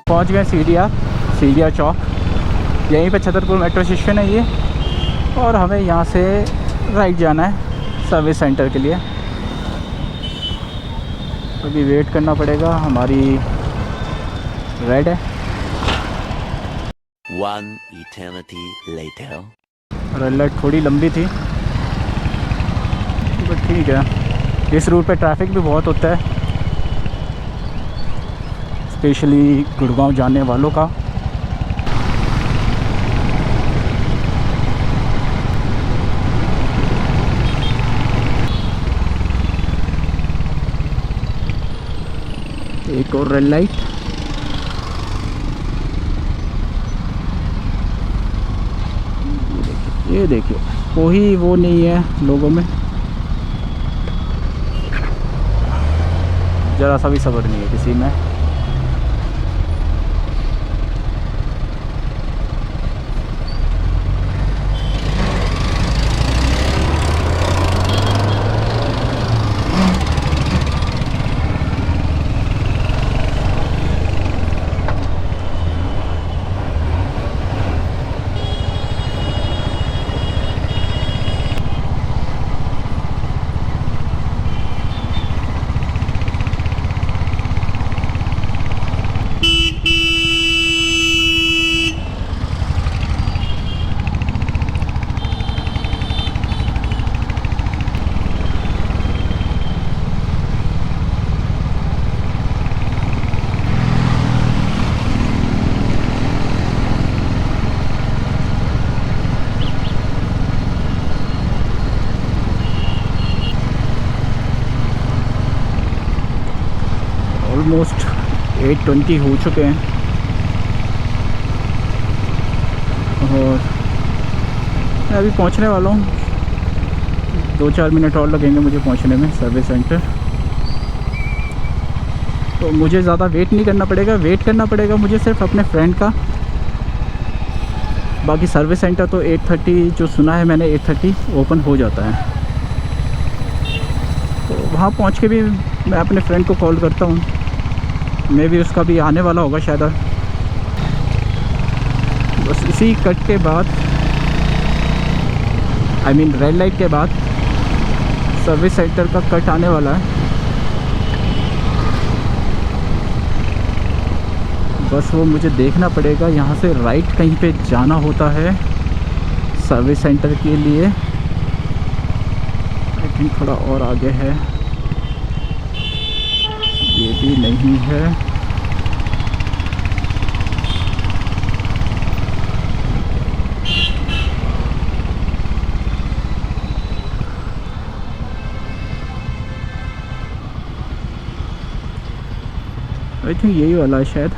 पहुंच गए सीढ़िया चौक। यहीं पे छतरपुर मेट्रो स्टेशन है ये, और हमें यहाँ से राइट जाना है सर्विस सेंटर के लिए। अभी वेट करना पड़ेगा, हमारी रेड है। One eternity later. Red light थोड़ी लंबी थी, बट ठीक है। इस रूट पे ट्रैफिक भी बहुत होता है, स्पेशली गुड़गांव जाने वालों का। एक और रेड लाइट। ये देखिए कोई वो नहीं है लोगों में, ज़रा सा भी सब्र नहीं है किसी में। ऑलमोस्ट 8:20 हो चुके हैं, और मैं अभी पहुंचने वाला हूँ। 2-4 मिनट और लगेंगे मुझे पहुंचने में सर्विस सेंटर। तो मुझे ज़्यादा वेट नहीं करना पड़ेगा, वेट करना पड़ेगा मुझे सिर्फ अपने फ्रेंड का। बाकी सर्विस सेंटर तो 8:30 जो सुना है मैंने, 8:30 ओपन हो जाता है। तो वहाँ पहुँच के भी मैं अपने फ्रेंड को कॉल करता हूँ, मे भी उसका भी आने वाला होगा शायद। बस इसी कट के बाद, आई मीन रेड लाइट के बाद सर्विस सेंटर का कट आने वाला है। बस वो मुझे देखना पड़ेगा, यहाँ से राइट कहीं पे जाना होता है सर्विस सेंटर के लिए। आई थिंक थोड़ा और आगे है, ये भी नहीं है। आई थिंक यही वाला है शायद,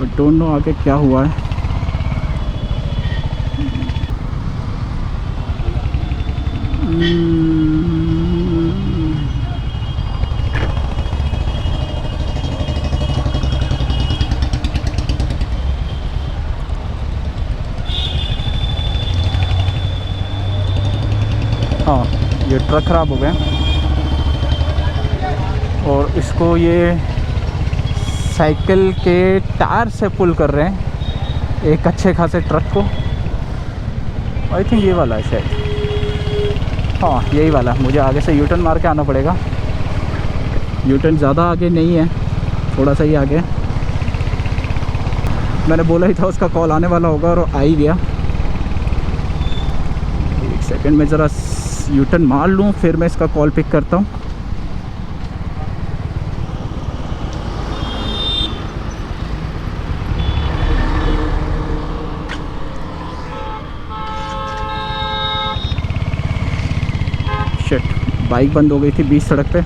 बट डोंट नो आगे क्या हुआ है। हाँ, ये ट्रक ख़राब हो गया और इसको ये साइकिल के टायर से पुल कर रहे हैं एक अच्छे खासे ट्रक को। आई थिंक ये वाला है शायद, हाँ यही वाला है। मुझे आगे से यूटर्न मार के आना पड़ेगा। यूटर्न ज़्यादा आगे नहीं है, थोड़ा सा ही आगे। मैंने बोला ही था उसका कॉल आने वाला होगा और आ ही गया। एक सेकंड में ज़रा यूटर्न मार लूँ, फिर मैं इसका कॉल पिक करता हूँ। शिट, बाइक बंद हो गई थी बीच सड़क पे।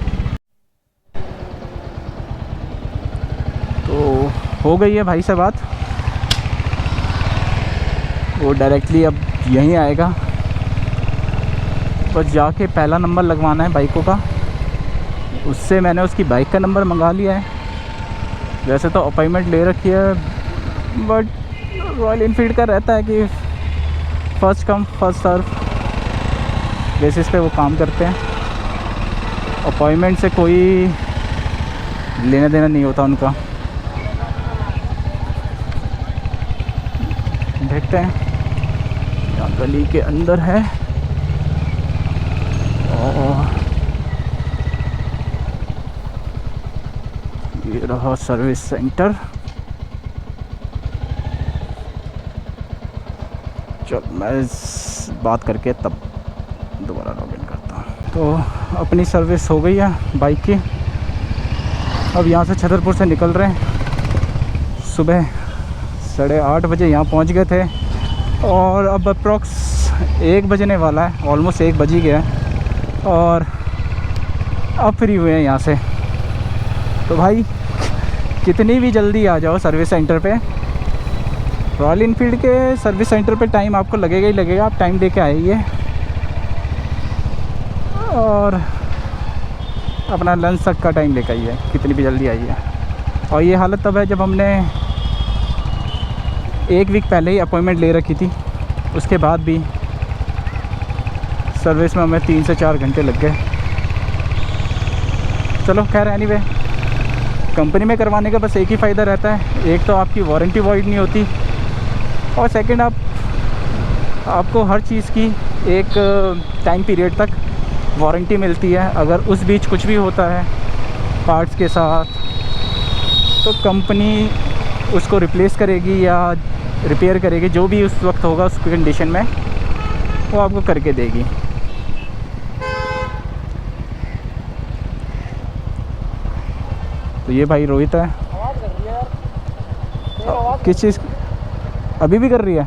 तो हो गई है भाई से बात, वो डायरेक्टली अब यहीं आएगा। बस जाके पहला नंबर लगवाना है बाइकों का। उससे मैंने उसकी बाइक का नंबर मंगा लिया है। वैसे तो अपॉइंटमेंट ले रखी है, बट रॉयल इनफील्ड का रहता है कि first come first serve basis पे वो काम करते हैं। अपॉइंटमेंट से कोई लेना देना नहीं होता उनका। सकते हैं। यहाँ गली के अंदर है और ये रहा सर्विस सेंटर। चल मैं बात करके तब दोबारा लॉगिन करता हूँ। तो अपनी सर्विस हो गई है बाइक की। अब यहाँ से छतरपुर से निकल रहे हैं। सुबह 8:30 बजे यहाँ पहुँच गए थे और अब अप्रॉक्स 1 बजने वाला है, ऑलमोस्ट 1 बज ही गया है और अब फ्री हुए हैं यहाँ से। तो भाई कितनी भी जल्दी आ जाओ सर्विस सेंटर पे, रॉयल इनफील्ड के सर्विस सेंटर पे टाइम आपको लगेगा ही लगेगा। आप टाइम दे के आइए और अपना लंच तक का टाइम लेकर आइए, कितनी भी जल्दी आइए। और ये हालत तब है जब हमने 1 वीक पहले ही अपॉइंटमेंट ले रखी थी, उसके बाद भी सर्विस में हमें 3 से 4 घंटे लग गए। चलो खैर एनीवे, कंपनी में करवाने का बस एक ही फ़ायदा रहता है, एक तो आपकी वारंटी वॉइड नहीं होती और सेकंड आपको हर चीज़ की एक टाइम पीरियड तक वारंटी मिलती है। अगर उस बीच कुछ भी होता है पार्ट्स के साथ तो कंपनी उसको रिप्लेस करेगी या रिपेयर करेगी, जो भी उस वक्त होगा उस कंडीशन में वो आपको करके देगी। तो ये भाई रोहित है। आवाज़ कर रही है यार, आवाज़ किस चीज़ अभी भी कर रही है?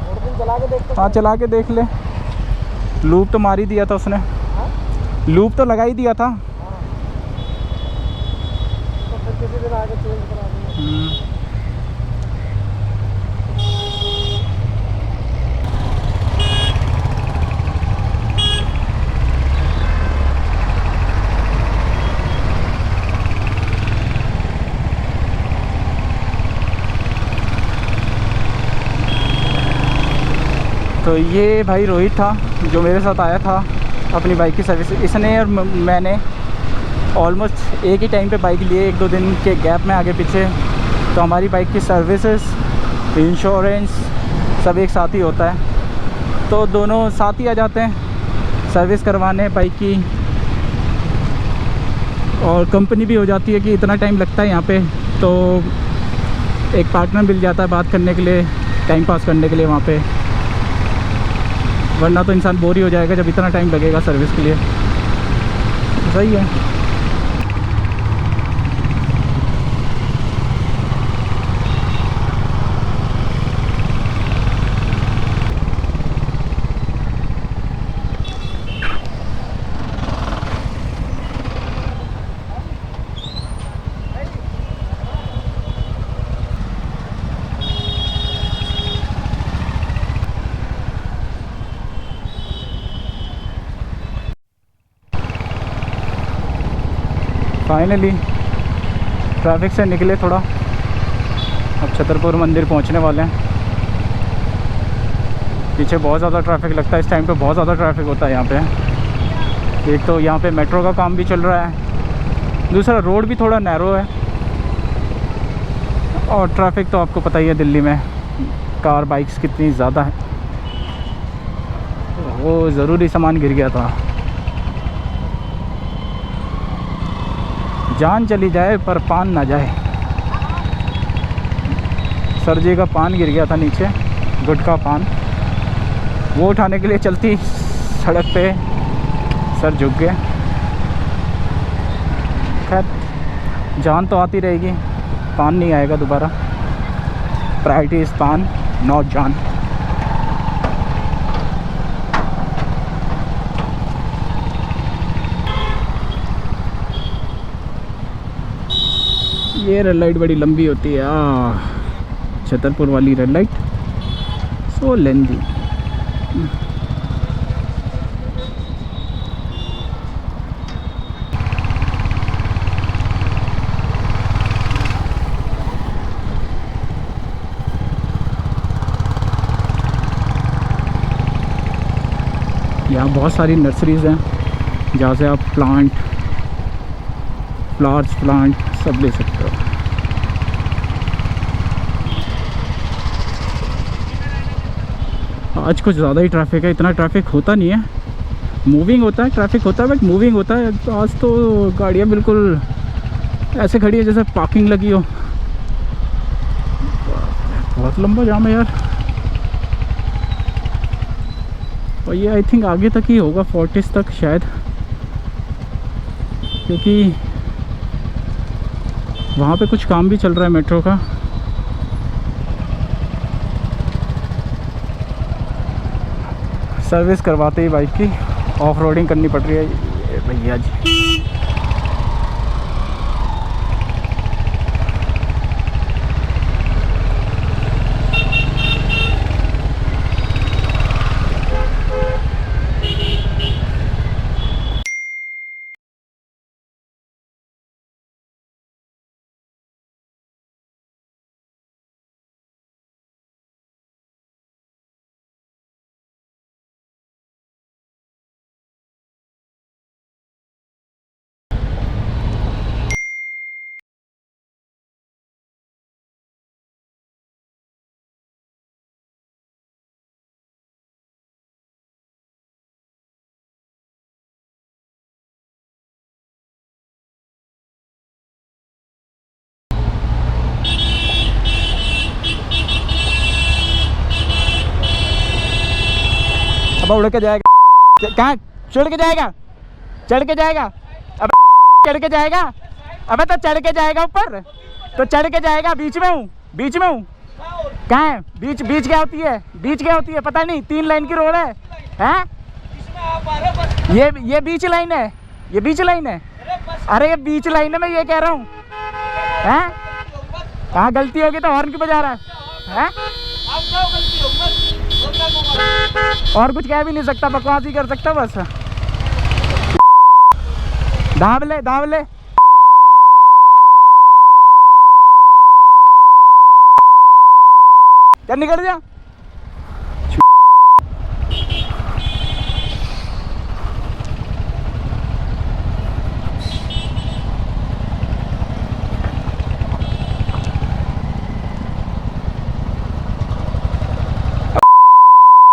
और दिन चला के देखते। हाँ चला के देख ले। लूप तो मार ही दिया था उसने, लूप तो लगा ही दिया था। तो फिर किसी दिन आगे चेंज करा देंगे। तो ये भाई रोहित था जो मेरे साथ आया था अपनी बाइक की सर्विस। इसने और मैंने ऑलमोस्ट एक ही टाइम पे बाइक लिए, 1-2 दिन के गैप में आगे पीछे। तो हमारी बाइक की सर्विसेज, इंश्योरेंस सब एक साथ ही होता है, तो दोनों साथ ही आ जाते हैं सर्विस करवाने बाइक की। और कंपनी भी हो जाती है कि इतना टाइम लगता है यहाँ पे, तो एक पार्टनर मिल जाता है बात करने के लिए, टाइम पास करने के लिए वहाँ पे। वरना तो इंसान बोर ही हो जाएगा जब इतना टाइम लगेगा सर्विस के लिए। सही है। फाइनली ट्रैफिक से निकले थोड़ा, अब छतरपुर मंदिर पहुंचने वाले हैं। पीछे बहुत ज़्यादा ट्रैफिक लगता है इस टाइम पे, बहुत ज़्यादा ट्रैफिक होता है यहाँ पे। एक तो यहाँ पे मेट्रो का काम भी चल रहा है, दूसरा रोड भी थोड़ा नैरो है और ट्रैफिक तो आपको पता ही है दिल्ली में कार बाइक्स कितनी ज़्यादा है। वो ज़रूरी सामान गिर गया था। जान चली जाए पर पान ना जाए। सर जी का पान गिर गया था नीचे, गुटखा पान, वो उठाने के लिए चलती सड़क पे सर झुक गए। खैर जान तो आती रहेगी, पान नहीं आएगा दोबारा। प्रायोरिटी इज़ पान नॉट जान। ये रेड लाइट बड़ी लंबी होती है, छतरपुर वाली रेड लाइट सो लेंदी। यहाँ बहुत सारी नर्सरीज़ हैं जहाँ से आप प्लांट, फ्लावर्स प्लांट सब ले सकते हो। आज कुछ ज़्यादा ही ट्रैफिक है। इतना ट्रैफिक होता नहीं है, मूविंग होता है, ट्रैफिक होता है बट मूविंग होता है। आज तो गाड़ियाँ बिल्कुल ऐसे खड़ी है जैसे पार्किंग लगी हो। बहुत लंबा जाम है यार। और ये आई थिंक आगे तक ही होगा, फोर्टिस तक शायद, क्योंकि वहाँ पे कुछ काम भी चल रहा है मेट्रो का। सर्विस करवाते ही बाइक की ऑफ रोडिंग करनी पड़ रही है ये भैया जी। अब उड़ के जाएगा, कहाँ चढ़ के जाएगा? चढ़ के जाएगा? अब चढ़ के जाएगा? अबे तो चढ़ के जाएगा ऊपर, तो चढ़ के जाएगा। बीच में हूँ, बीच में हूँ। कहाँ है बीच? बीच क्या होती है? बीच क्या होती है पता नहीं। 3 लाइन की रोड है, हैं? ये बीच लाइन है, ये बीच लाइन है। अरे ये बीच लाइन है, मैं ये कह रहा हूँ। हैं? कहाँ गलती होगी तो हॉर्न क्यों बजा रहा है? और कुछ कह भी नहीं सकता, बकवास ही कर सकता बस। दाब ले, दाब ले। क्या निकल जा।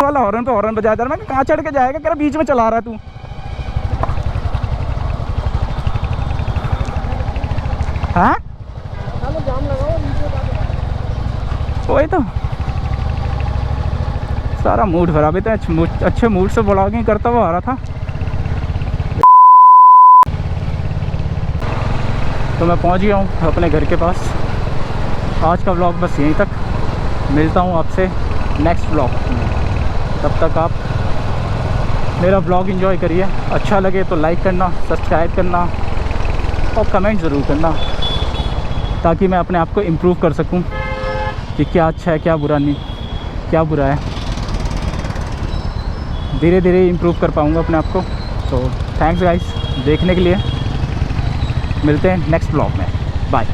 वाला हॉर्न पे हॉर्न बजा दे रहा। मैं कहाँ चढ़ के जाएगा? कह रहा बीच में चला रहा है तू। हाँ जाम लगा हुआ वही तो सारा मूड खराब है। तो अच्छे मूड से ब्लॉगिंग करता हुआ आ रहा था, तो मैं पहुंच गया हूँ अपने घर के पास। आज का व्लॉग बस यहीं तक। मिलता हूँ आपसे नेक्स्ट व्लॉग में। तब तक आप मेरा व्लॉग एंजॉय करिए। अच्छा लगे तो लाइक करना, सब्सक्राइब करना और कमेंट ज़रूर करना, ताकि मैं अपने आप को इम्प्रूव कर सकूं कि क्या अच्छा है, क्या बुरा नहीं, क्या बुरा है। धीरे धीरे इम्प्रूव कर पाऊंगा अपने आप को। तो थैंक्स गाइस देखने के लिए। मिलते हैं नेक्स्ट व्लॉग में। बाय।